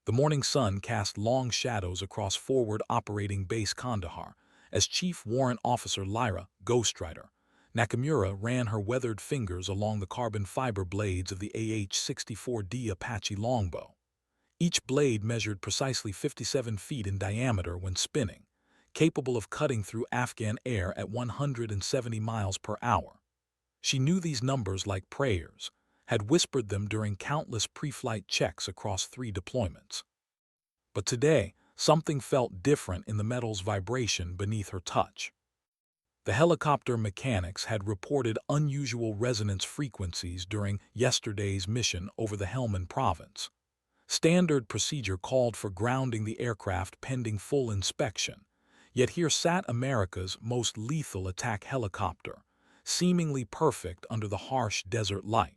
The morning sun cast long shadows across forward operating base Kandahar as Chief Warrant Officer Lyra, Ghostwriter, Nakamura ran her weathered fingers along the carbon fiber blades of the AH-64D Apache longbow. Each blade measured precisely 57 feet in diameter when spinning, capable of cutting through Afghan air at 170 miles per hour. She knew these numbers like prayers, had whispered them during countless pre-flight checks across 3 deployments. But today, something felt different in the metal's vibration beneath her touch. The helicopter mechanics had reported unusual resonance frequencies during yesterday's mission over the Helmand province. Standard procedure called for grounding the aircraft pending full inspection, yet here sat America's most lethal attack helicopter, seemingly perfect under the harsh desert light.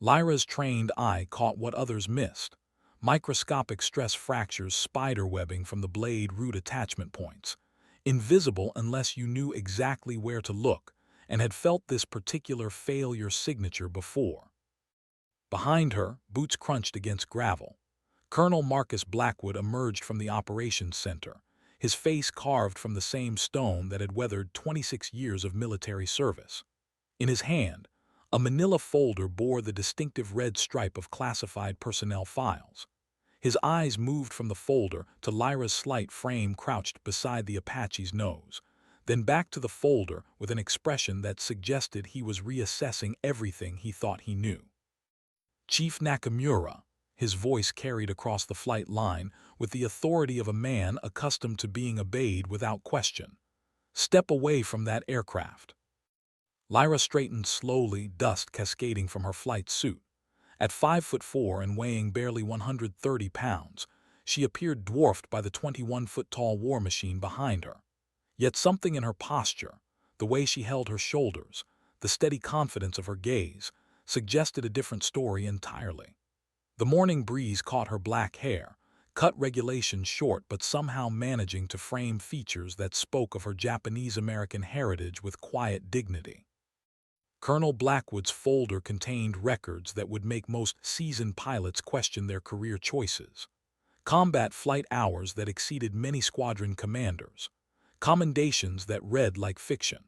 Lyra's trained eye caught what others missed: microscopic stress fractures spiderwebbing from the blade root attachment points, invisible unless you knew exactly where to look and had felt this particular failure signature before. Behind her, boots crunched against gravel. Colonel Marcus Blackwood emerged from the operations center, his face carved from the same stone that had weathered 26 years of military service. In his hand, a manila folder bore the distinctive red stripe of classified personnel files. His eyes moved from the folder to Lyra's slight frame crouched beside the Apache's nose, then back to the folder with an expression that suggested he was reassessing everything he thought he knew. Chief Nakamura, his voice carried across the flight line with the authority of a man accustomed to being obeyed without question. Step away from that aircraft. Lyra straightened slowly, dust cascading from her flight suit. At 5'4" and weighing barely 130 pounds, she appeared dwarfed by the 21-foot-tall war machine behind her. Yet something in her posture, the way she held her shoulders, the steady confidence of her gaze, suggested a different story entirely. The morning breeze caught her black hair, cut regulation short but somehow managing to frame features that spoke of her Japanese-American heritage with quiet dignity. Colonel Blackwood's folder contained records that would make most seasoned pilots question their career choices. Combat flight hours that exceeded many squadron commanders. Commendations that read like fiction.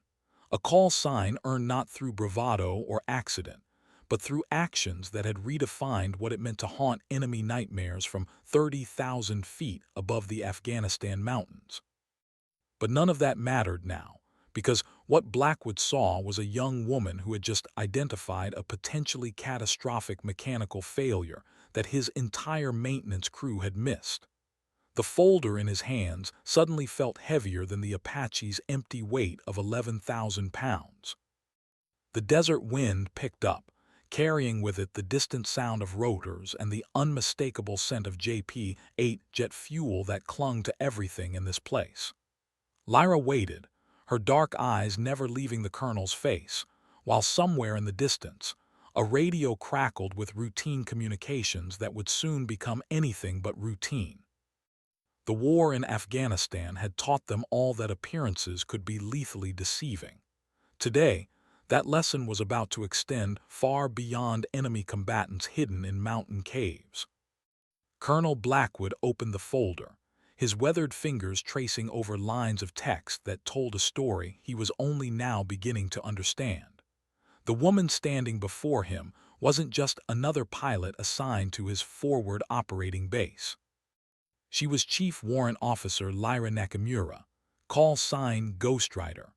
A call sign earned not through bravado or accident, but through actions that had redefined what it meant to haunt enemy nightmares from 30,000 feet above the Afghanistan mountains. But none of that mattered now, because what Blackwood saw was a young woman who had just identified a potentially catastrophic mechanical failure that his entire maintenance crew had missed. The folder in his hands suddenly felt heavier than the Apache's empty weight of 11,000 pounds. The desert wind picked up, carrying with it the distant sound of rotors and the unmistakable scent of JP-8 jet fuel that clung to everything in this place. Lyra waited, her dark eyes never leaving the colonel's face, while somewhere in the distance, a radio crackled with routine communications that would soon become anything but routine. The war in Afghanistan had taught them all that appearances could be lethally deceiving. Today, that lesson was about to extend far beyond enemy combatants hidden in mountain caves. Colonel Blackwood opened the folder, his weathered fingers tracing over lines of text that told a story he was only now beginning to understand. The woman standing before him wasn't just another pilot assigned to his forward operating base. She was Chief Warrant Officer Lyra Nakamura, call sign Ghostwriter,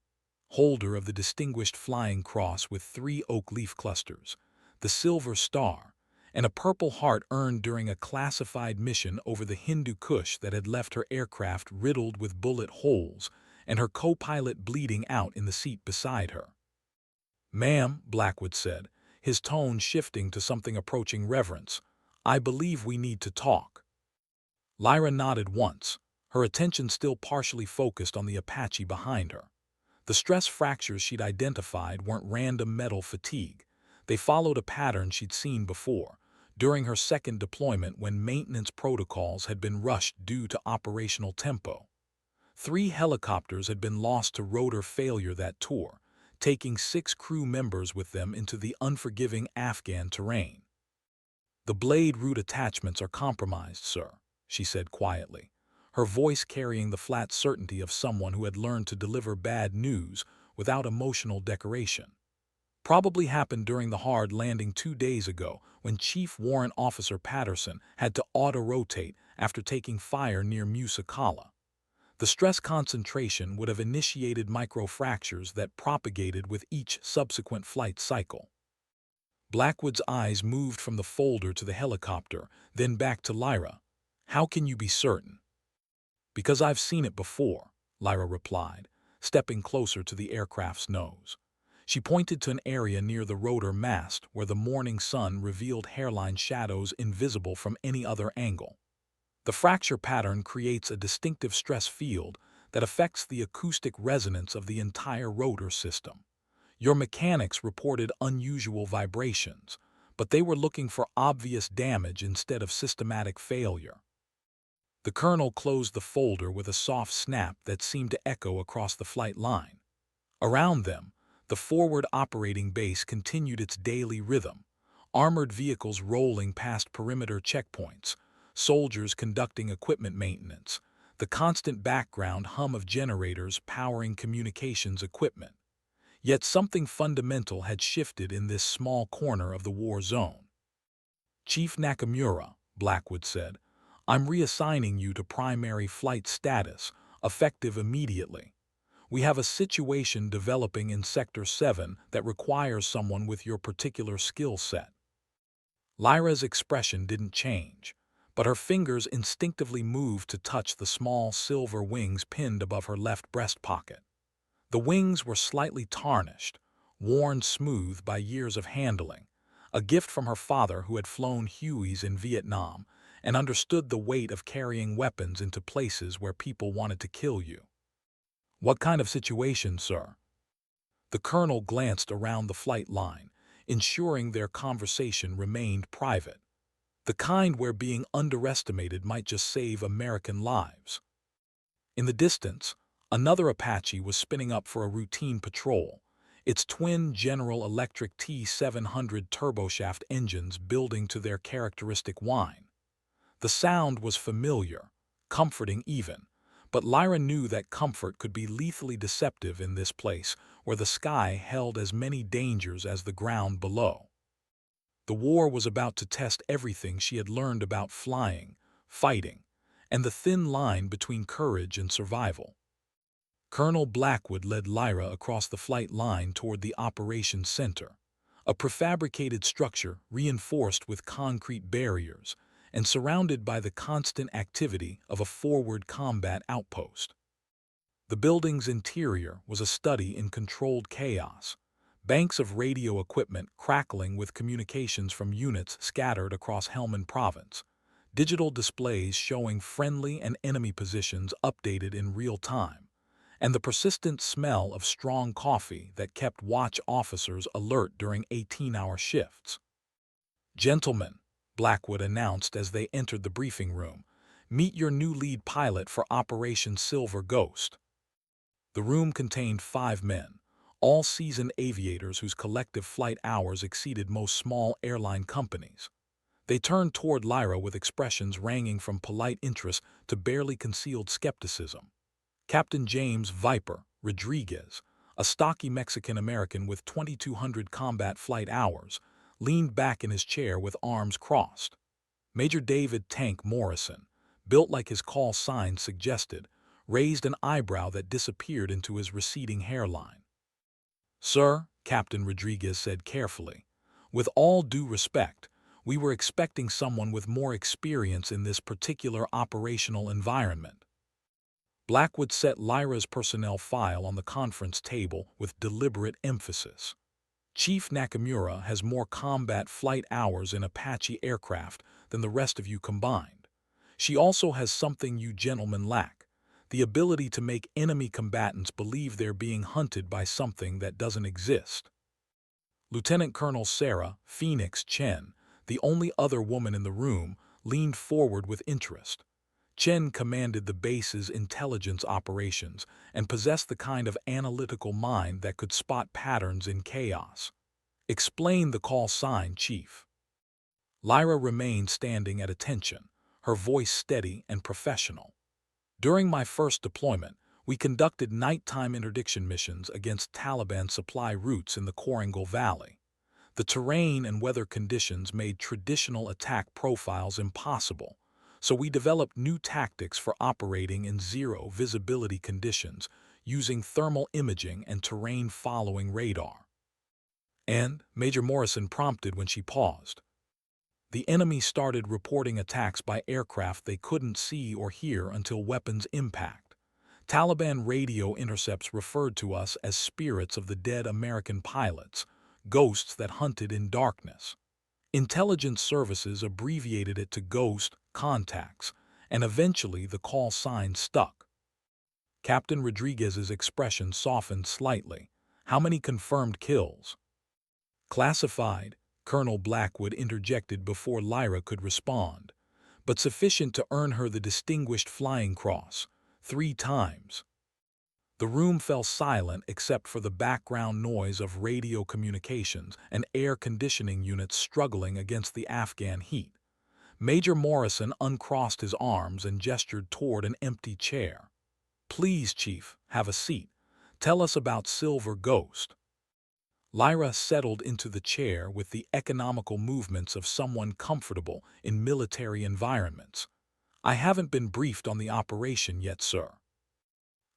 holder of the Distinguished Flying Cross with 3 oak leaf clusters, the Silver Star, and a Purple Heart earned during a classified mission over the Hindu Kush that had left her aircraft riddled with bullet holes and her co-pilot bleeding out in the seat beside her. "Ma'am," Blackwood said, his tone shifting to something approaching reverence, "I believe we need to talk." Lyra nodded once, her attention still partially focused on the Apache behind her. The stress fractures she'd identified weren't random metal fatigue. They followed a pattern she'd seen before, during her second deployment when maintenance protocols had been rushed due to operational tempo. 3 helicopters had been lost to rotor failure that tour, taking 6 crew members with them into the unforgiving Afghan terrain. The blade root attachments are compromised, sir, she said quietly, her voice carrying the flat certainty of someone who had learned to deliver bad news without emotional decoration. Probably happened during the hard landing 2 days ago when Chief Warrant Officer Patterson had to auto-rotate after taking fire near Musicala. The stress concentration would have initiated microfractures that propagated with each subsequent flight cycle. Blackwood's eyes moved from the folder to the helicopter, then back to Lyra. How can you be certain? Because I've seen it before, Lyra replied, stepping closer to the aircraft's nose. She pointed to an area near the rotor mast where the morning sun revealed hairline shadows invisible from any other angle. The fracture pattern creates a distinctive stress field that affects the acoustic resonance of the entire rotor system. Your mechanics reported unusual vibrations, but they were looking for obvious damage instead of systematic failure. The colonel closed the folder with a soft snap that seemed to echo across the flight line. Around them, the forward operating base continued its daily rhythm, armored vehicles rolling past perimeter checkpoints, soldiers conducting equipment maintenance, the constant background hum of generators powering communications equipment. Yet something fundamental had shifted in this small corner of the war zone. Chief Nakamura, Blackwood said, I'm reassigning you to primary flight status, effective immediately. We have a situation developing in Sector 7 that requires someone with your particular skill set. Lyra's expression didn't change, but her fingers instinctively moved to touch the small silver wings pinned above her left breast pocket. The wings were slightly tarnished, worn smooth by years of handling, a gift from her father who had flown Hueys in Vietnam and understood the weight of carrying weapons into places where people wanted to kill you. What kind of situation, sir? The colonel glanced around the flight line, ensuring their conversation remained private. The kind where being underestimated might just save American lives. In the distance, another Apache was spinning up for a routine patrol, its twin General Electric T700 turboshaft engines building to their characteristic whine. The sound was familiar, comforting even, but Lyra knew that comfort could be lethally deceptive in this place where the sky held as many dangers as the ground below. The war was about to test everything she had learned about flying, fighting, and the thin line between courage and survival. Colonel Blackwood led Lyra across the flight line toward the operations center, a prefabricated structure reinforced with concrete barriers and surrounded by the constant activity of a forward combat outpost. The building's interior was a study in controlled chaos, banks of radio equipment crackling with communications from units scattered across Helmand Province, digital displays showing friendly and enemy positions updated in real time, and the persistent smell of strong coffee that kept watch officers alert during 18-hour shifts. Gentlemen, Blackwood announced as they entered the briefing room, meet your new lead pilot for Operation Silver Ghost. The room contained 5 men, all seasoned aviators whose collective flight hours exceeded most small airline companies. They turned toward Lyra with expressions ranging from polite interest to barely concealed skepticism. Captain James Viper Rodriguez, a stocky Mexican-American with 2,200 combat flight hours, leaned back in his chair with arms crossed. Major David Tank Morrison, built like his call sign suggested, raised an eyebrow that disappeared into his receding hairline. Sir, Captain Rodriguez said carefully, with all due respect, we were expecting someone with more experience in this particular operational environment. Blackwood set Lyra's personnel file on the conference table with deliberate emphasis. Chief Nakamura has more combat flight hours in Apache aircraft than the rest of you combined. She also has something you gentlemen lack, the ability to make enemy combatants believe they're being hunted by something that doesn't exist. Lieutenant Colonel Sarah Phoenix Chen, the only other woman in the room, leaned forward with interest. Chen commanded the base's intelligence operations and possessed the kind of analytical mind that could spot patterns in chaos. Explain the call sign, Chief. Lyra remained standing at attention, her voice steady and professional. During my first deployment, we conducted nighttime interdiction missions against Taliban supply routes in the Korangal Valley. The terrain and weather conditions made traditional attack profiles impossible, so we developed new tactics for operating in zero visibility conditions using thermal imaging and terrain-following radar. And Major Morrison prompted when she paused. The enemy started reporting attacks by aircraft they couldn't see or hear until weapons impact. Taliban radio intercepts referred to us as spirits of the dead American pilots, ghosts that hunted in darkness. Intelligence services abbreviated it to Ghost Contacts, and eventually the call sign stuck. Captain Rodriguez's expression softened slightly. How many confirmed kills? Classified, Colonel Blackwood interjected before Lyra could respond, but sufficient to earn her the Distinguished Flying Cross, 3 times. The room fell silent except for the background noise of radio communications and air conditioning units struggling against the Afghan heat. Major Morrison uncrossed his arms and gestured toward an empty chair. "Please, Chief, have a seat. Tell us about Silver Ghost." Lyra settled into the chair with the economical movements of someone comfortable in military environments. "I haven't been briefed on the operation yet, sir."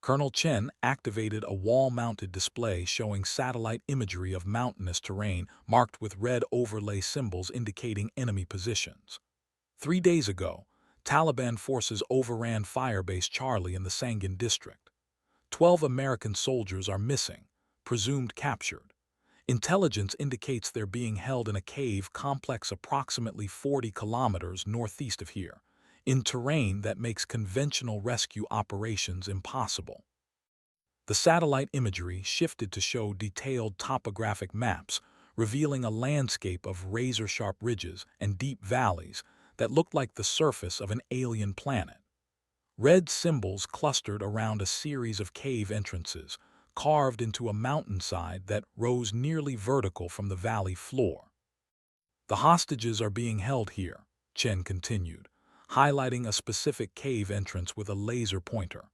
Colonel Chen activated a wall-mounted display showing satellite imagery of mountainous terrain marked with red overlay symbols indicating enemy positions. 3 days ago, Taliban forces overran Firebase Charlie in the Sangin district. 12 American soldiers are missing, presumed captured. Intelligence indicates they're being held in a cave complex approximately 40 kilometers northeast of here, in terrain that makes conventional rescue operations impossible. The satellite imagery shifted to show detailed topographic maps, revealing a landscape of razor-sharp ridges and deep valleys that looked like the surface of an alien planet. Red symbols clustered around a series of cave entrances, carved into a mountainside that rose nearly vertical from the valley floor. "The hostages are being held here," Chen continued, highlighting a specific cave entrance with a laser pointer.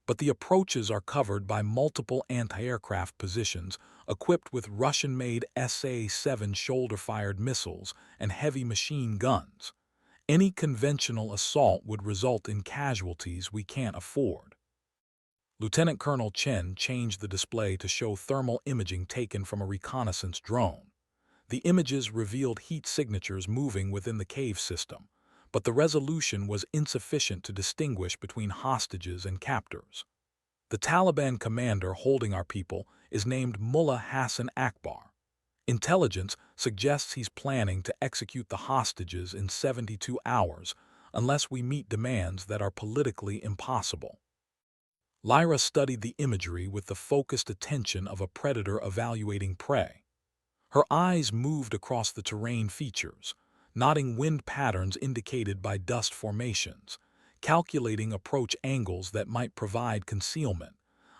"But the approaches are covered by multiple anti-aircraft positions equipped with Russian-made SA-7 shoulder-fired missiles and heavy machine guns. Any conventional assault would result in casualties we can't afford." Lieutenant Colonel Chen changed the display to show thermal imaging taken from a reconnaissance drone. The images revealed heat signatures moving within the cave system, but the resolution was insufficient to distinguish between hostages and captors. "The Taliban commander holding our people is named Mullah Hassan Akbar. Intelligence suggests he's planning to execute the hostages in 72 hours unless we meet demands that are politically impossible." Lyra studied the imagery with the focused attention of a predator evaluating prey. Her eyes moved across the terrain features, noting wind patterns indicated by dust formations, calculating approach angles that might provide concealment,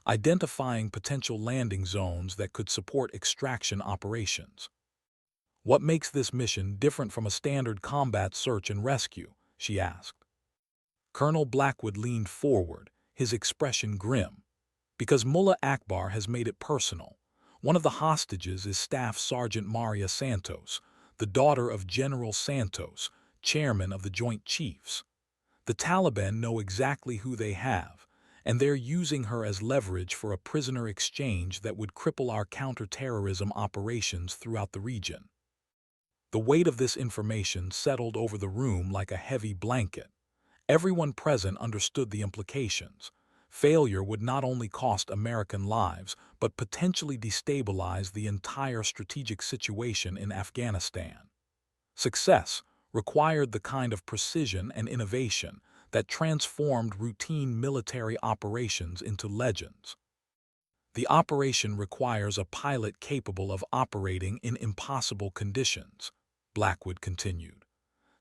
identifying potential landing zones that could support extraction operations. "What makes this mission different from a standard combat search and rescue?" she asked. Colonel Blackwood leaned forward, his expression grim. "Because Mullah Akbar has made it personal. One of the hostages is Staff Sergeant Maria Santos, the daughter of General Santos, chairman of the Joint Chiefs. The Taliban know exactly who they have, and they're using her as leverage for a prisoner exchange that would cripple our counterterrorism operations throughout the region." The weight of this information settled over the room like a heavy blanket. Everyone present understood the implications. Failure would not only cost American lives, but potentially destabilize the entire strategic situation in Afghanistan. Success required the kind of precision and innovation that transformed routine military operations into legends. "The operation requires a pilot capable of operating in impossible conditions," Blackwood continued.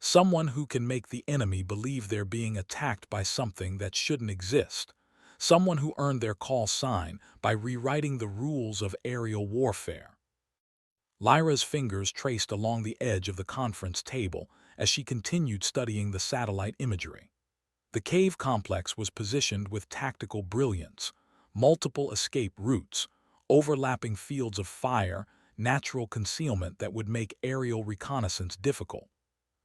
"Someone who can make the enemy believe they're being attacked by something that shouldn't exist. Someone who earned their call sign by rewriting the rules of aerial warfare." Lyra's fingers traced along the edge of the conference table as she continued studying the satellite imagery. The cave complex was positioned with tactical brilliance, multiple escape routes, overlapping fields of fire, natural concealment that would make aerial reconnaissance difficult.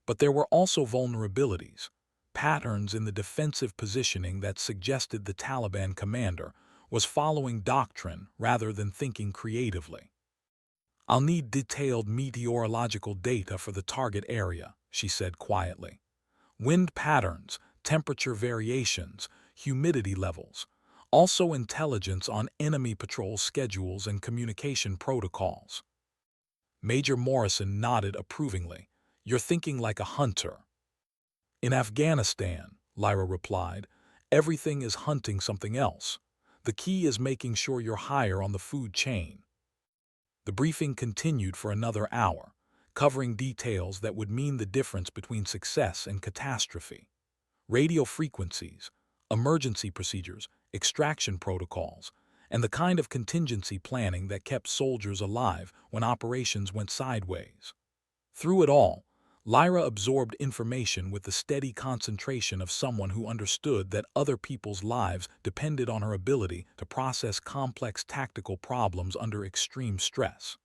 But there were also vulnerabilities, patterns in the defensive positioning that suggested the Taliban commander was following doctrine rather than thinking creatively. "I'll need detailed meteorological data for the target area," she said quietly. "Wind patterns, temperature variations, humidity levels. Also intelligence on enemy patrol schedules and communication protocols." Major Morrison nodded approvingly. "You're thinking like a hunter." "In Afghanistan," Lyra replied, "everything is hunting something else. The key is making sure you're higher on the food chain." The briefing continued for another hour, covering details that would mean the difference between success and catastrophe. Radio frequencies, emergency procedures, extraction protocols, and the kind of contingency planning that kept soldiers alive when operations went sideways. Through it all, Lyra absorbed information with the steady concentration of someone who understood that other people's lives depended on her ability to process complex tactical problems under extreme stress.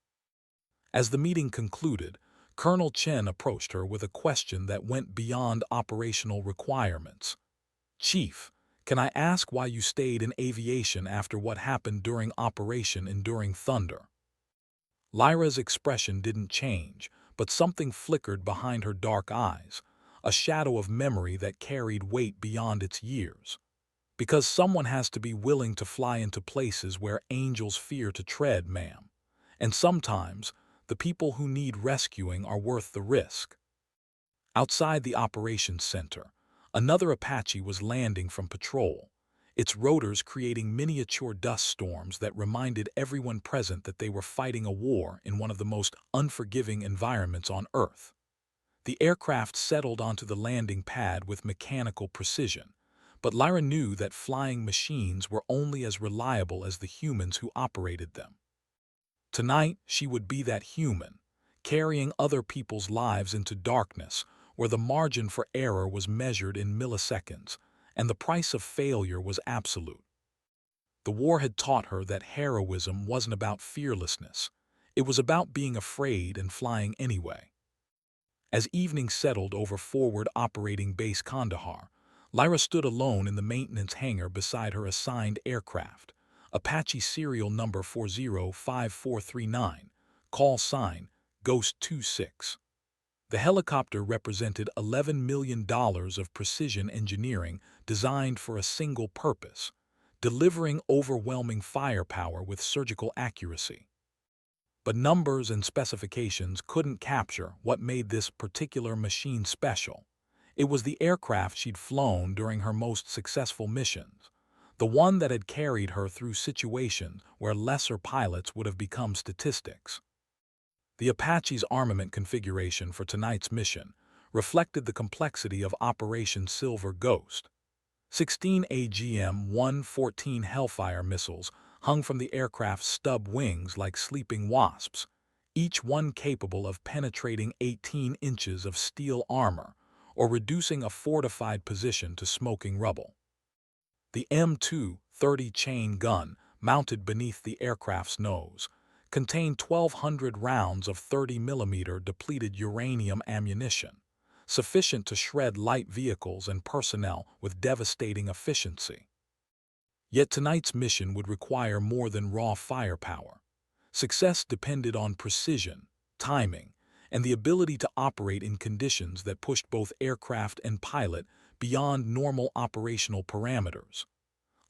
As the meeting concluded, Colonel Chen approached her with a question that went beyond operational requirements. "Chief, can I ask why you stayed in aviation after what happened during Operation Enduring Thunder?" Lyra's expression didn't change, but something flickered behind her dark eyes, a shadow of memory that carried weight beyond its years. "Because someone has to be willing to fly into places where angels fear to tread, ma'am. And sometimes, the people who need rescuing are worth the risk." Outside the operations center, another Apache was landing from patrol, its rotors creating miniature dust storms that reminded everyone present that they were fighting a war in one of the most unforgiving environments on Earth. The aircraft settled onto the landing pad with mechanical precision, but Lyra knew that flying machines were only as reliable as the humans who operated them. Tonight, she would be that human, carrying other people's lives into darkness, where the margin for error was measured in milliseconds, and the price of failure was absolute. The war had taught her that heroism wasn't about fearlessness. It was about being afraid and flying anyway. As evening settled over forward operating base Kandahar, Lyra stood alone in the maintenance hangar beside her assigned aircraft, Apache serial number 405439, call sign Ghost 26. The helicopter represented $11 million of precision engineering designed for a single purpose, delivering overwhelming firepower with surgical accuracy. But numbers and specifications couldn't capture what made this particular machine special. It was the aircraft she'd flown during her most successful missions, the one that had carried her through situations where lesser pilots would have become statistics. The Apache's armament configuration for tonight's mission reflected the complexity of Operation Silver Ghost. 16 AGM-114 Hellfire missiles hung from the aircraft's stub wings like sleeping wasps, each one capable of penetrating 18 inches of steel armor or reducing a fortified position to smoking rubble. The M230 chain gun, mounted beneath the aircraft's nose, contained 1,200 rounds of 30mm depleted uranium ammunition, sufficient to shred light vehicles and personnel with devastating efficiency. Yet tonight's mission would require more than raw firepower. Success depended on precision, timing, and the ability to operate in conditions that pushed both aircraft and pilot beyond normal operational parameters.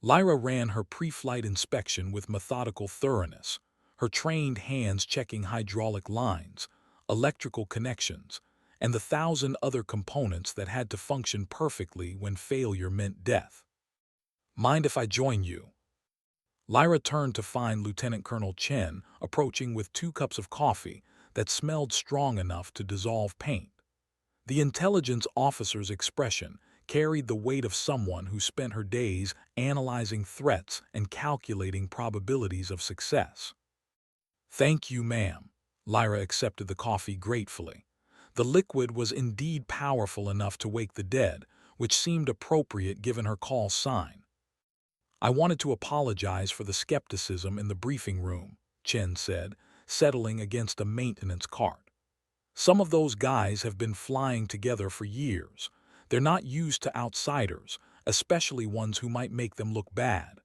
Lyra ran her pre-flight inspection with methodical thoroughness, her trained hands checking hydraulic lines, electrical connections, and the 1,000 other components that had to function perfectly when failure meant death. "Mind if I join you?" Lyra turned to find Lieutenant Colonel Chen approaching with 2 cups of coffee that smelled strong enough to dissolve paint. The intelligence officer's expression carried the weight of someone who spent her days analyzing threats and calculating probabilities of success. "Thank you, ma'am," Lyra accepted the coffee gratefully. The liquid was indeed powerful enough to wake the dead, which seemed appropriate given her call sign. I wanted to apologize for the skepticism in the briefing room, Chen said, settling against a maintenance cart. Some of those guys have been flying together for years. They're not used to outsiders, especially ones who might make them look bad.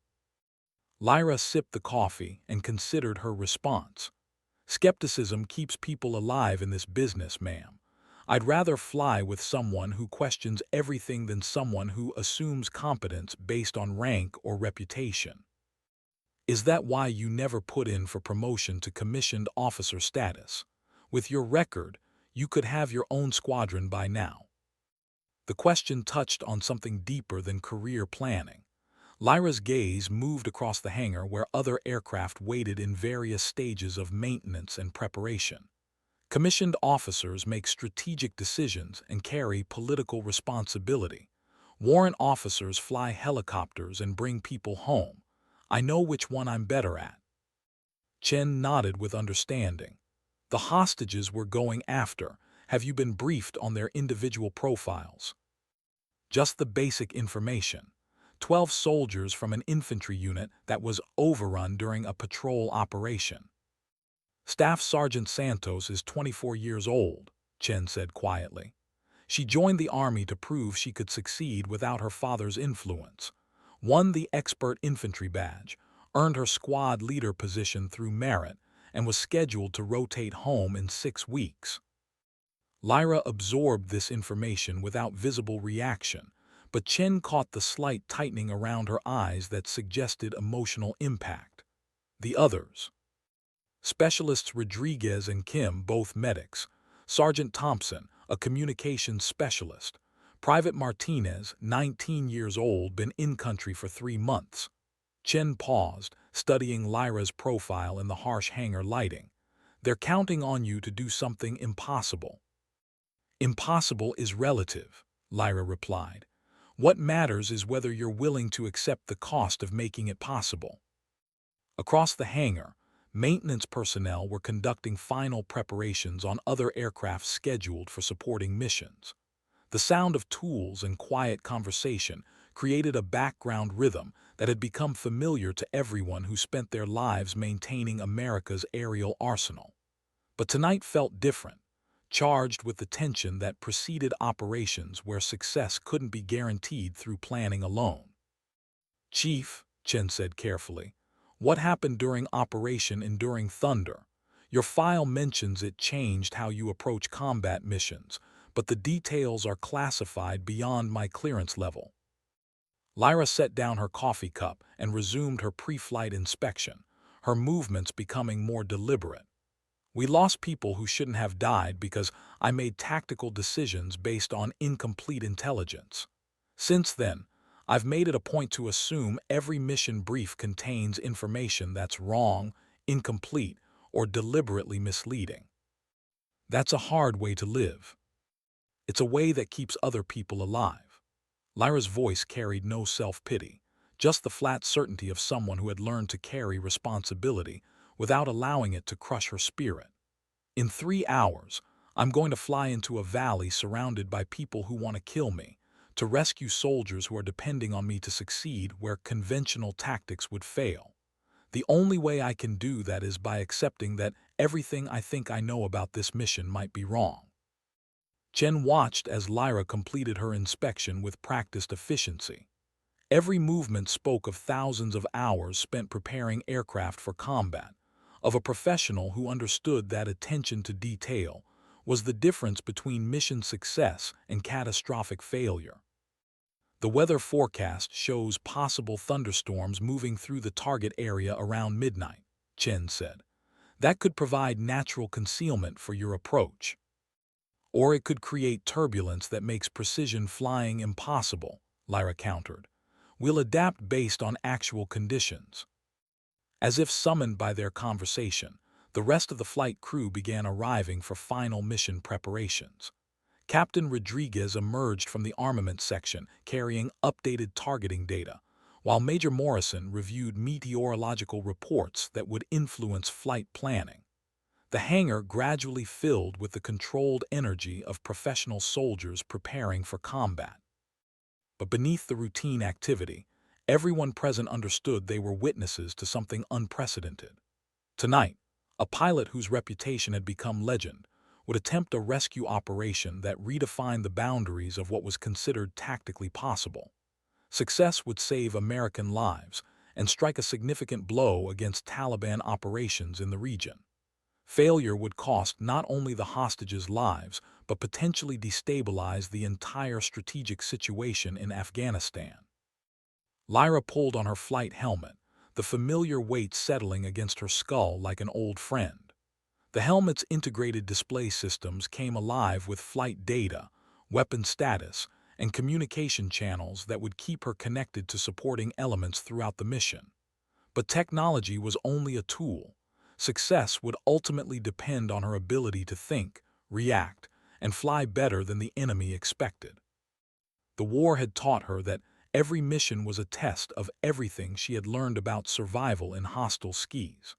Lyra sipped the coffee and considered her response. Skepticism keeps people alive in this business, ma'am. I'd rather fly with someone who questions everything than someone who assumes competence based on rank or reputation. Is that why you never put in for promotion to commissioned officer status? With your record, you could have your own squadron by now. The question touched on something deeper than career planning. Lyra's gaze moved across the hangar where other aircraft waited in various stages of maintenance and preparation. Commissioned officers make strategic decisions and carry political responsibility. Warrant officers fly helicopters and bring people home. I know which one I'm better at. Chen nodded with understanding. The hostages we're going after, have you been briefed on their individual profiles? Just the basic information. 12 soldiers from an infantry unit that was overrun during a patrol operation. Staff Sergeant Santos is 24 years old, Chen said quietly. She joined the army to prove she could succeed without her father's influence, won the Expert Infantry badge, earned her squad leader position through merit, and was scheduled to rotate home in 6 weeks. Lyra absorbed this information without visible reaction, but Chen caught the slight tightening around her eyes that suggested emotional impact. The others. Specialists Rodriguez and Kim, both medics. Sergeant Thompson, a communications specialist. Private Martinez, 19 years old, been in country for 3 months. Chen paused, studying Lyra's profile in the harsh hangar lighting. They're counting on you to do something impossible. Impossible is relative, Lyra replied. What matters is whether you're willing to accept the cost of making it possible. Across the hangar, maintenance personnel were conducting final preparations on other aircraft scheduled for supporting missions. The sound of tools and quiet conversation created a background rhythm that had become familiar to everyone who spent their lives maintaining America's aerial arsenal. But tonight felt different, charged with the tension that preceded operations where success couldn't be guaranteed through planning alone. Chief, Chen said carefully, what happened during Operation Enduring Thunder? Your file mentions it changed how you approach combat missions, but the details are classified beyond my clearance level. Lyra set down her coffee cup and resumed her pre-flight inspection, her movements becoming more deliberate. We lost people who shouldn't have died because I made tactical decisions based on incomplete intelligence. Since then, I've made it a point to assume every mission brief contains information that's wrong, incomplete, or deliberately misleading. That's a hard way to live. It's a way that keeps other people alive. Lyra's voice carried no self-pity, just the flat certainty of someone who had learned to carry responsibility without allowing it to crush her spirit. In 3 hours, I'm going to fly into a valley surrounded by people who want to kill me, to rescue soldiers who are depending on me to succeed where conventional tactics would fail. The only way I can do that is by accepting that everything I think I know about this mission might be wrong. Chen watched as Lyra completed her inspection with practiced efficiency. Every movement spoke of thousands of hours spent preparing aircraft for combat, of a professional who understood that attention to detail was the difference between mission success and catastrophic failure. The weather forecast shows possible thunderstorms moving through the target area around midnight, Chen said. That could provide natural concealment for your approach. Or it could create turbulence that makes precision flying impossible, Lyra countered. We'll adapt based on actual conditions. As if summoned by their conversation, the rest of the flight crew began arriving for final mission preparations. Captain Rodriguez emerged from the armament section carrying updated targeting data, while Major Morrison reviewed meteorological reports that would influence flight planning. The hangar gradually filled with the controlled energy of professional soldiers preparing for combat. But beneath the routine activity, everyone present understood they were witnesses to something unprecedented. Tonight, a pilot whose reputation had become legend would attempt a rescue operation that redefined the boundaries of what was considered tactically possible. Success would save American lives and strike a significant blow against Taliban operations in the region. Failure would cost not only the hostages' lives, but potentially destabilize the entire strategic situation in Afghanistan. Lyra pulled on her flight helmet, the familiar weight settling against her skull like an old friend. The helmet's integrated display systems came alive with flight data, weapon status, and communication channels that would keep her connected to supporting elements throughout the mission. But technology was only a tool. Success would ultimately depend on her ability to think, react, and fly better than the enemy expected. The war had taught her that every mission was a test of everything she had learned about survival in hostile skies.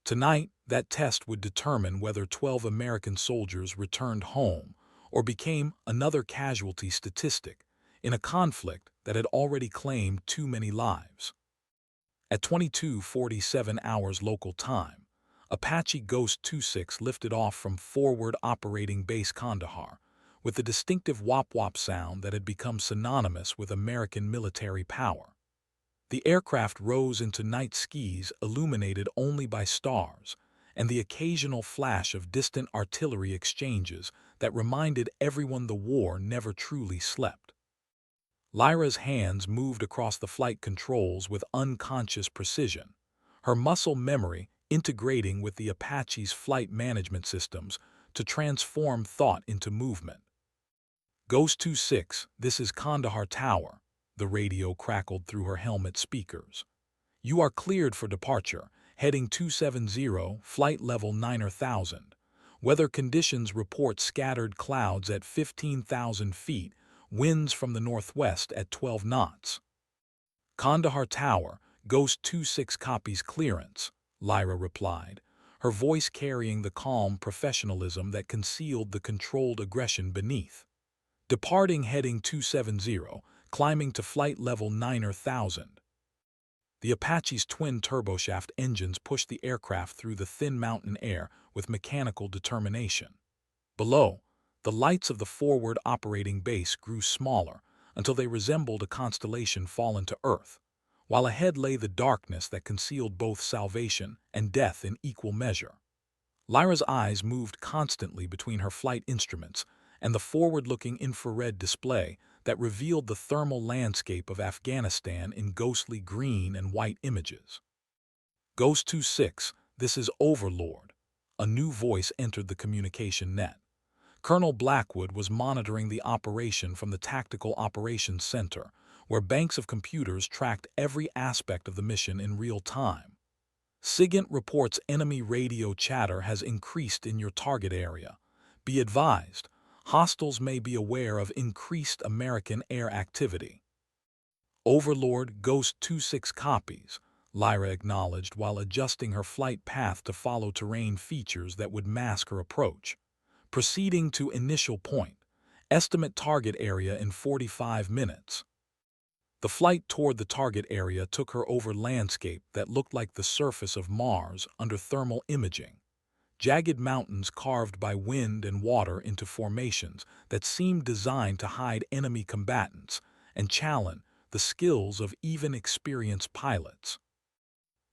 Tonight, that test would determine whether 12 American soldiers returned home or became another casualty statistic in a conflict that had already claimed too many lives. At 22:47 hours local time, Apache Ghost 26 lifted off from Forward Operating Base Kandahar with the distinctive wop-wop sound that had become synonymous with American military power. The aircraft rose into night skies illuminated only by stars and the occasional flash of distant artillery exchanges that reminded everyone the war never truly slept. Lyra's hands moved across the flight controls with unconscious precision, her muscle memory integrating with the Apache's flight management systems to transform thought into movement. Ghost 26, this is Kandahar Tower, the radio crackled through her helmet speakers. You are cleared for departure, heading 270, flight level 9000. Weather conditions report scattered clouds at 15,000 feet, winds from the northwest at 12 knots. Kandahar Tower, Ghost 26 copies clearance, Lyra replied, her voice carrying the calm professionalism that concealed the controlled aggression beneath. Departing heading 270, climbing to flight level 9000. The Apache's twin turboshaft engines pushed the aircraft through the thin mountain air with mechanical determination. Below, the lights of the forward operating base grew smaller until they resembled a constellation fallen to Earth, while ahead lay the darkness that concealed both salvation and death in equal measure. Lyra's eyes moved constantly between her flight instruments and the forward-looking infrared display that revealed the thermal landscape of Afghanistan in ghostly green and white images. Ghost 26, this is Overlord. A new voice entered the communication net. Colonel Blackwood was monitoring the operation from the Tactical Operations Center, where banks of computers tracked every aspect of the mission in real time. SIGINT reports enemy radio chatter has increased in your target area. Be advised, hostiles may be aware of increased American air activity. Overlord Ghost 26 copies, Lyra acknowledged while adjusting her flight path to follow terrain features that would mask her approach. Proceeding to initial point. Estimate target area in 45 minutes. The flight toward the target area took her over landscape that looked like the surface of Mars under thermal imaging. Jagged mountains carved by wind and water into formations that seemed designed to hide enemy combatants and challenge the skills of even experienced pilots.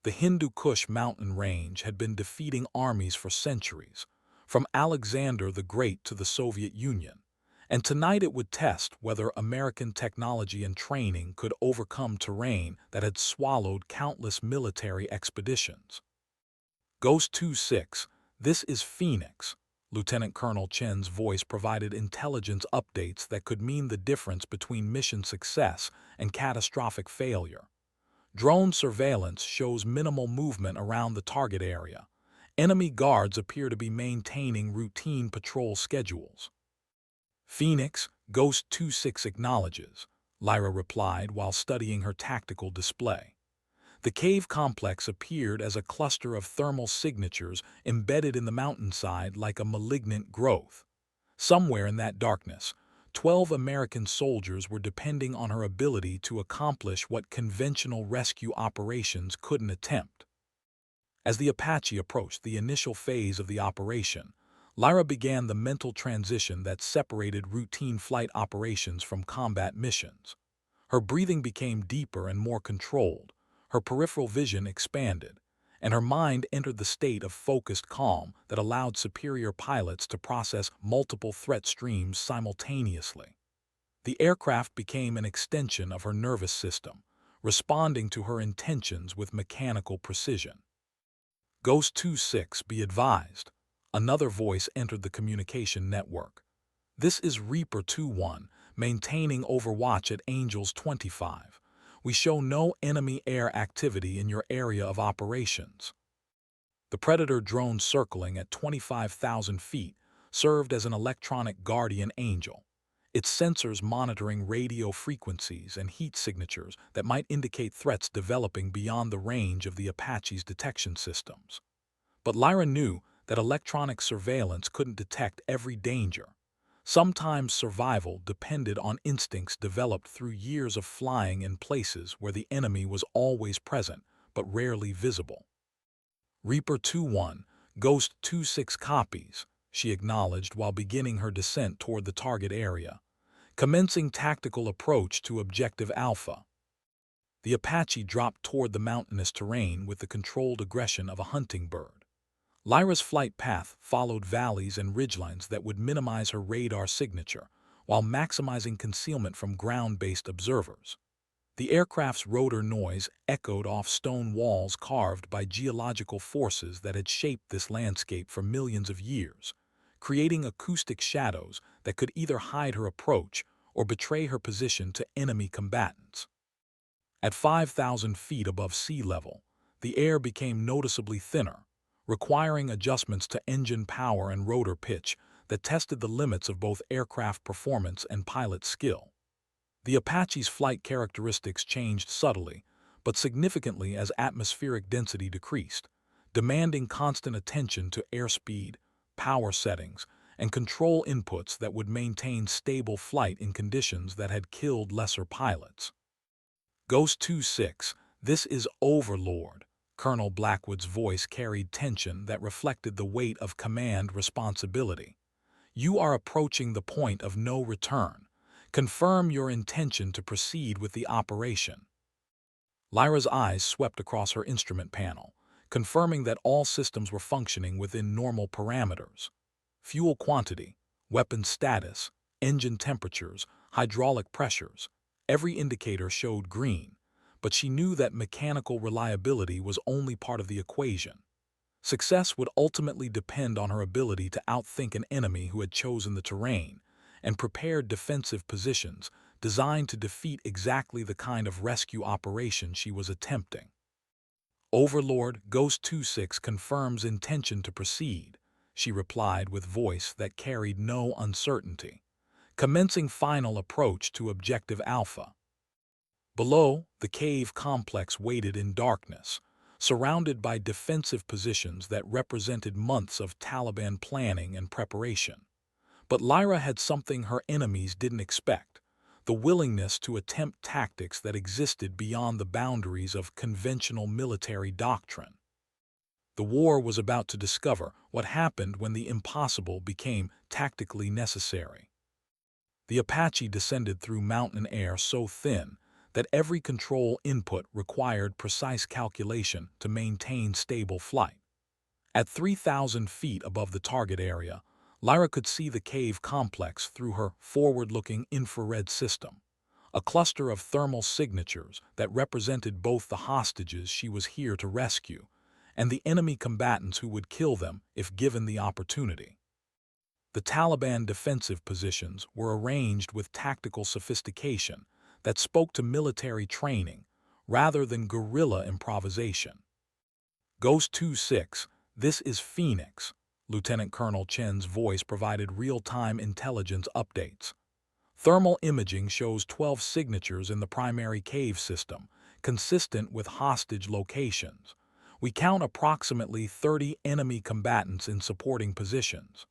The Hindu Kush mountain range had been defeating armies for centuries, from Alexander the Great to the Soviet Union, and tonight it would test whether American technology and training could overcome terrain that had swallowed countless military expeditions. Ghost 26, this is Phoenix. Lieutenant Colonel Chen's voice provided intelligence updates that could mean the difference between mission success and catastrophic failure. Drone surveillance shows minimal movement around the target area. Enemy guards appear to be maintaining routine patrol schedules. Phoenix, Ghost 26 acknowledges, Lyra replied while studying her tactical display. The cave complex appeared as a cluster of thermal signatures embedded in the mountainside like a malignant growth. Somewhere in that darkness, 12 American soldiers were depending on her ability to accomplish what conventional rescue operations couldn't attempt. As the Apache approached the initial phase of the operation, Lyra began the mental transition that separated routine flight operations from combat missions. Her breathing became deeper and more controlled, her peripheral vision expanded, and her mind entered the state of focused calm that allowed superior pilots to process multiple threat streams simultaneously. The aircraft became an extension of her nervous system, responding to her intentions with mechanical precision. Ghost 26, be advised. Another voice entered the communication network. This is Reaper 21, maintaining overwatch at Angels 25. We show no enemy air activity in your area of operations. The Predator drone circling at 25,000 feet served as an electronic guardian angel, its sensors monitoring radio frequencies and heat signatures that might indicate threats developing beyond the range of the Apache's detection systems. But Lyra knew that electronic surveillance couldn't detect every danger. Sometimes survival depended on instincts developed through years of flying in places where the enemy was always present but rarely visible. Reaper 21, Ghost 26 copies, she acknowledged while beginning her descent toward the target area, commencing tactical approach to Objective Alpha. The Apache dropped toward the mountainous terrain with the controlled aggression of a hunting bird. Lyra's flight path followed valleys and ridgelines that would minimize her radar signature, while maximizing concealment from ground-based observers. The aircraft's rotor noise echoed off stone walls carved by geological forces that had shaped this landscape for millions of years, creating acoustic shadows that could either hide her approach or betray her position to enemy combatants. At 5,000 feet above sea level, the air became noticeably thinner, requiring adjustments to engine power and rotor pitch that tested the limits of both aircraft performance and pilot skill. The Apache's flight characteristics changed subtly, but significantly as atmospheric density decreased, demanding constant attention to airspeed, power settings, and control inputs that would maintain stable flight in conditions that had killed lesser pilots. Ghost 26, this is Overlord. Colonel Blackwood's voice carried tension that reflected the weight of command responsibility. You are approaching the point of no return. Confirm your intention to proceed with the operation. Lyra's eyes swept across her instrument panel, confirming that all systems were functioning within normal parameters. Fuel quantity, weapon status, engine temperatures, hydraulic pressures. Every indicator showed green, but she knew that mechanical reliability was only part of the equation. Success would ultimately depend on her ability to outthink an enemy who had chosen the terrain and prepared defensive positions designed to defeat exactly the kind of rescue operation she was attempting. Overlord Ghost 26 confirms intention to proceed, she replied with voice that carried no uncertainty, commencing final approach to Objective Alpha. Below, the cave complex waited in darkness, surrounded by defensive positions that represented months of Taliban planning and preparation. But Lyra had something her enemies didn't expect: the willingness to attempt tactics that existed beyond the boundaries of conventional military doctrine. The war was about to discover what happened when the impossible became tactically necessary. The Apache descended through mountain air so thin that every control input required precise calculation to maintain stable flight. At 3,000 feet above the target area, Lyra could see the cave complex through her forward-looking infrared system, a cluster of thermal signatures that represented both the hostages she was here to rescue and the enemy combatants who would kill them if given the opportunity. The Taliban defensive positions were arranged with tactical sophistication that spoke to military training rather than guerrilla improvisation. Ghost 26, this is Phoenix. Lieutenant Colonel Chen's voice provided real-time intelligence updates. Thermal imaging shows 12 signatures in the primary cave system, consistent with hostage locations. We count approximately 30 enemy combatants in supporting positions.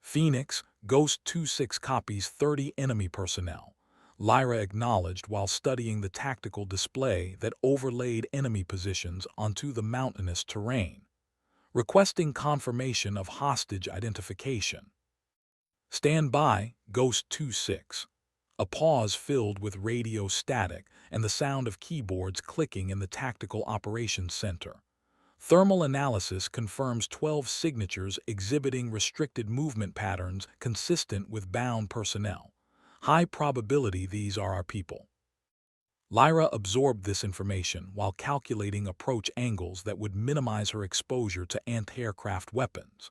Phoenix, Ghost 26 copies 30 enemy personnel. Lyra acknowledged while studying the tactical display that overlaid enemy positions onto the mountainous terrain, requesting confirmation of hostage identification. Stand by, Ghost 26. A pause filled with radio static and the sound of keyboards clicking in the Tactical Operations Center. Thermal analysis confirms 12 signatures exhibiting restricted movement patterns consistent with bound personnel. High probability these are our people. Lyra absorbed this information while calculating approach angles that would minimize her exposure to anti-aircraft weapons.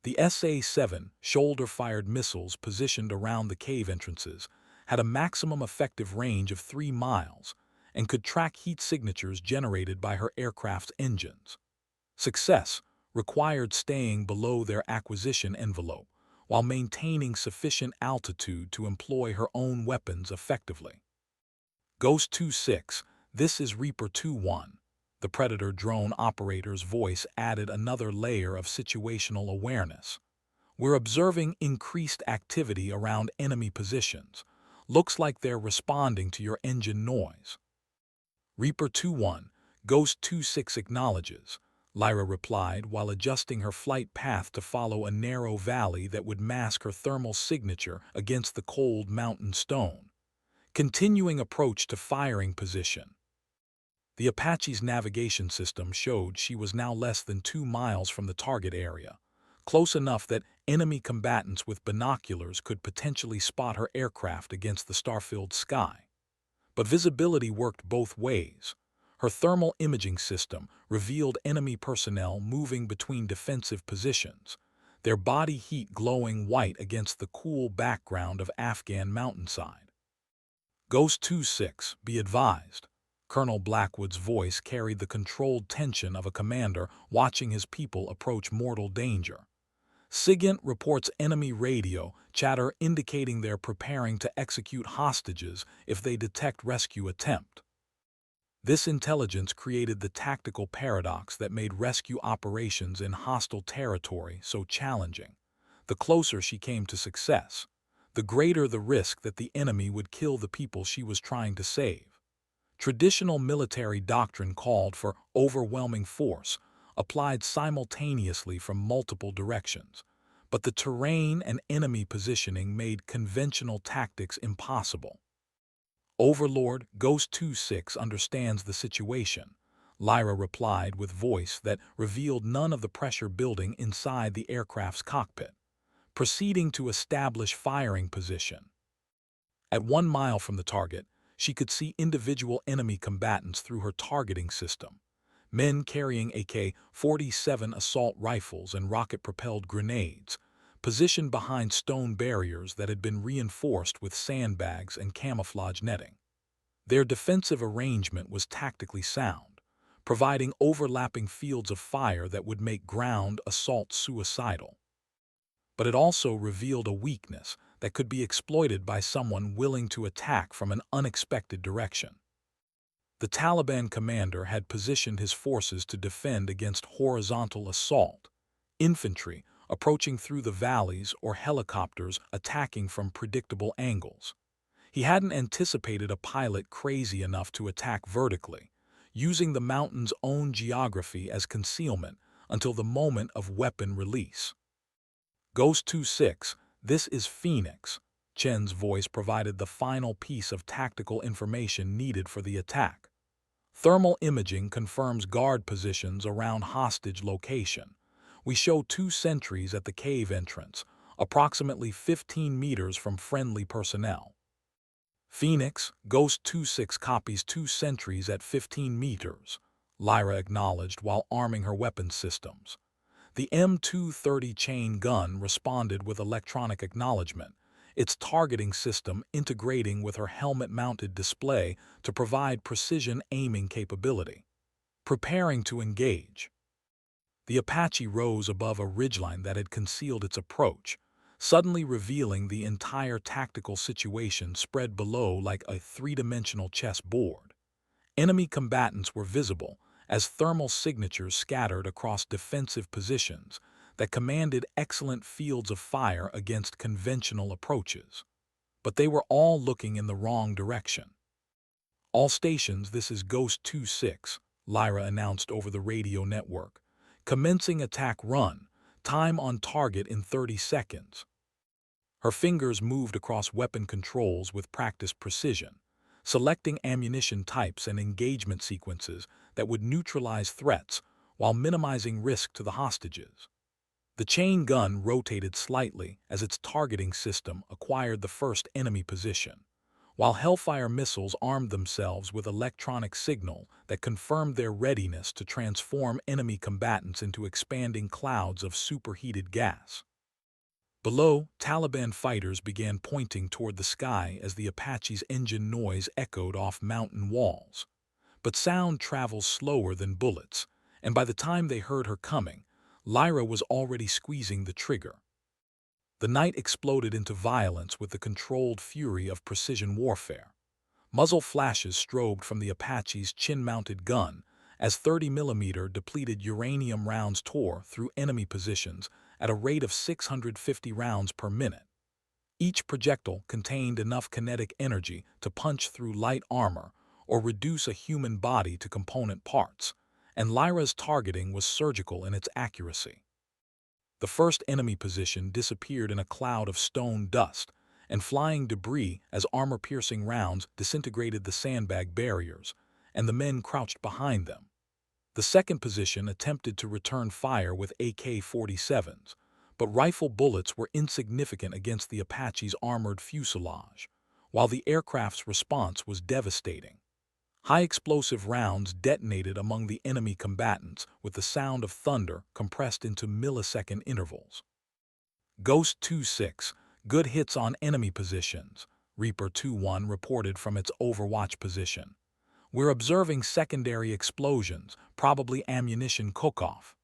The SA-7 shoulder-fired missiles positioned around the cave entrances had a maximum effective range of 3 miles and could track heat signatures generated by her aircraft's engines. Success required staying below their acquisition envelope while maintaining sufficient altitude to employ her own weapons effectively. Ghost 26, this is Reaper 21. The Predator drone operator's voice added another layer of situational awareness. We're observing increased activity around enemy positions. Looks like they're responding to your engine noise. Reaper 21, Ghost 26 acknowledges, Lyra replied while adjusting her flight path to follow a narrow valley that would mask her thermal signature against the cold mountain stone. Continuing approach to firing position. The Apache's navigation system showed she was now less than 2 miles from the target area, close enough that enemy combatants with binoculars could potentially spot her aircraft against the star-filled sky. But visibility worked both ways. Her thermal imaging system revealed enemy personnel moving between defensive positions, their body heat glowing white against the cool background of Afghan mountainside. Ghost 26, be advised. Colonel Blackwood's voice carried the controlled tension of a commander watching his people approach mortal danger. SIGINT reports enemy radio chatter indicating they're preparing to execute hostages if they detect rescue attempt. This intelligence created the tactical paradox that made rescue operations in hostile territory so challenging. The closer she came to success, the greater the risk that the enemy would kill the people she was trying to save. Traditional military doctrine called for overwhelming force, applied simultaneously from multiple directions, but the terrain and enemy positioning made conventional tactics impossible. Overlord Ghost 26 understands the situation, Lyra replied with voice that revealed none of the pressure building inside the aircraft's cockpit, proceeding to establish firing position. At 1 mile from the target, she could see individual enemy combatants through her targeting system. Men carrying AK-47 assault rifles and rocket-propelled grenades, positioned behind stone barriers that had been reinforced with sandbags and camouflage netting. Their defensive arrangement was tactically sound, providing overlapping fields of fire that would make ground assault suicidal. But it also revealed a weakness that could be exploited by someone willing to attack from an unexpected direction. The Taliban commander had positioned his forces to defend against horizontal assault, infantry approaching through the valleys or helicopters attacking from predictable angles. He hadn't anticipated a pilot crazy enough to attack vertically, using the mountain's own geography as concealment until the moment of weapon release. Ghost 26, this is Phoenix. Chen's voice provided the final piece of tactical information needed for the attack. Thermal imaging confirms guard positions around hostage location. We show 2 sentries at the cave entrance, approximately 15 meters from friendly personnel. Phoenix, Ghost 26 copies 2 sentries at 15 meters, Lyra acknowledged while arming her weapons systems. The M230 chain gun responded with electronic acknowledgement, its targeting system integrating with her helmet-mounted display to provide precision aiming capability. Preparing to engage. The Apache rose above a ridgeline that had concealed its approach, suddenly revealing the entire tactical situation spread below like a 3-dimensional chessboard. Enemy combatants were visible as thermal signatures scattered across defensive positions that commanded excellent fields of fire against conventional approaches. But they were all looking in the wrong direction. "All stations, this is Ghost 26, Lyra announced over the radio network. "Commencing attack run. Time on target in 30 seconds. Her fingers moved across weapon controls with practiced precision, selecting ammunition types and engagement sequences that would neutralize threats while minimizing risk to the hostages. The chain gun rotated slightly as its targeting system acquired the first enemy position, while Hellfire missiles armed themselves with electronic signal that confirmed their readiness to transform enemy combatants into expanding clouds of superheated gas. Below, Taliban fighters began pointing toward the sky as the Apache's engine noise echoed off mountain walls. But sound travels slower than bullets, and by the time they heard her coming, Lyra was already squeezing the trigger. The night exploded into violence with the controlled fury of precision warfare. Muzzle flashes strobed from the Apache's chin-mounted gun as 30-millimeter depleted uranium rounds tore through enemy positions at a rate of 650 rounds per minute. Each projectile contained enough kinetic energy to punch through light armor or reduce a human body to component parts, and Lyra's targeting was surgical in its accuracy. The first enemy position disappeared in a cloud of stone dust and flying debris as armor-piercing rounds disintegrated the sandbag barriers, and the men crouched behind them. The second position attempted to return fire with AK-47s, but rifle bullets were insignificant against the Apache's armored fuselage, while the aircraft's response was devastating. High-explosive rounds detonated among the enemy combatants with the sound of thunder compressed into millisecond intervals. Ghost 26, good hits on enemy positions, Reaper 21 reported from its overwatch position. We're observing secondary explosions, probably ammunition cook-off.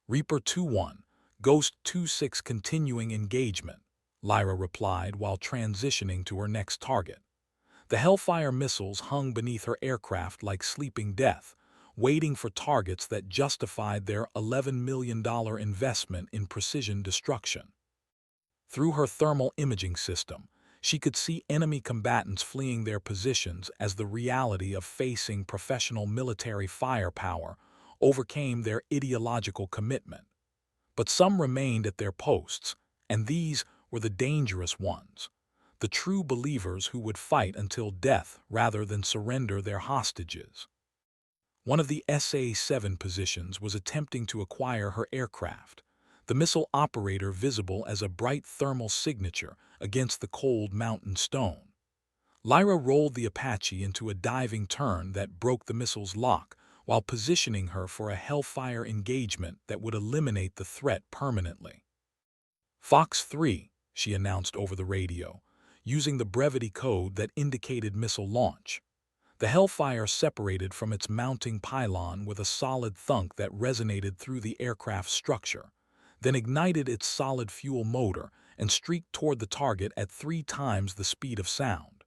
Reaper 21, Ghost 26 continuing engagement, Lyra replied while transitioning to her next target. The Hellfire missiles hung beneath her aircraft like sleeping death, waiting for targets that justified their $11 million investment in precision destruction. Through her thermal imaging system, she could see enemy combatants fleeing their positions as the reality of facing professional military firepower overcame their ideological commitment. But some remained at their posts, and these were the dangerous ones, the true believers who would fight until death rather than surrender their hostages. One of the SA-7 positions was attempting to acquire her aircraft, the missile operator visible as a bright thermal signature against the cold mountain stone. Lyra rolled the Apache into a diving turn that broke the missile's lock while positioning her for a Hellfire engagement that would eliminate the threat permanently. "Fox 3, she announced over the radio, using the brevity code that indicated missile launch. The Hellfire separated from its mounting pylon with a solid thunk that resonated through the aircraft's structure, then ignited its solid fuel motor and streaked toward the target at 3 times the speed of sound.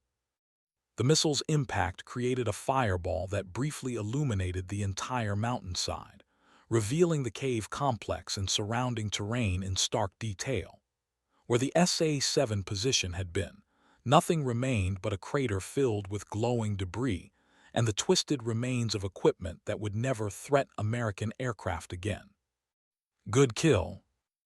The missile's impact created a fireball that briefly illuminated the entire mountainside, revealing the cave complex and surrounding terrain in stark detail. Where the SA-7 position had been, nothing remained but a crater filled with glowing debris and the twisted remains of equipment that would never threaten American aircraft again. "Good kill,"